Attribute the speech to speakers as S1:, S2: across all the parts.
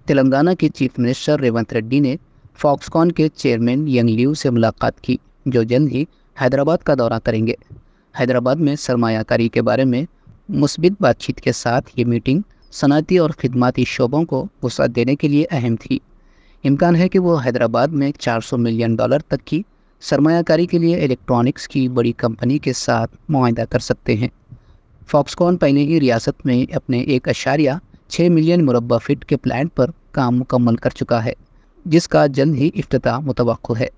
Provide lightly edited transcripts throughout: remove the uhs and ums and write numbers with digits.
S1: तेलंगाना के chief minister Revanth Reddy ने Foxconn के चेयरमैन यंग लियू से मुलाकात की, जो जल्द ही हैदराबाद का दौरा करेंगे। हैदराबाद में सरमायाकारी के बारे में मुस्बित बातचीत के साथ ये मीटिंग सनअती और खिदमती शोबों को वसअत देने के लिए अहम थी। इम्कान है कि वो हैदराबाद में $400 मिलियन तक की सरमायाकारी के लिए इलेक्ट्रॉनिक्स की बड़ी कंपनी के साथ मुआहदा कर सकते हैं। फॉक्सकॉन पहले ही रियासत में अपने 1.6 मिलियन मुरब्बा फीट के प्लांट पर काम मुकम्मल कर चुका है, जिसका जल्द ही इफ्तिताह मुतवक्को है।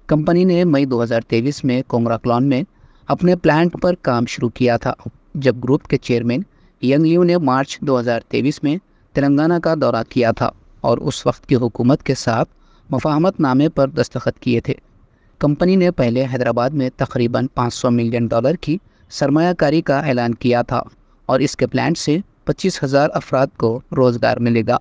S1: कंपनी ने मई 2023 में कोंगराक्लॉन में अपने प्लांट पर काम शुरू किया था, जब ग्रुप के चेयरमैन यंग लियू ने मार्च 2023 में तेलंगाना का दौरा किया था और उस वक्त की हुकूमत के साथ मुफाहमतनामे पर दस्तखत किए थे। कंपनी ने पहले हैदराबाद में तकरीबन $500 मिलियन की सरमायाकारी का ऐलान किया था और इसके प्लांट से 25,000 अफराद को रोज़गार मिलेगा।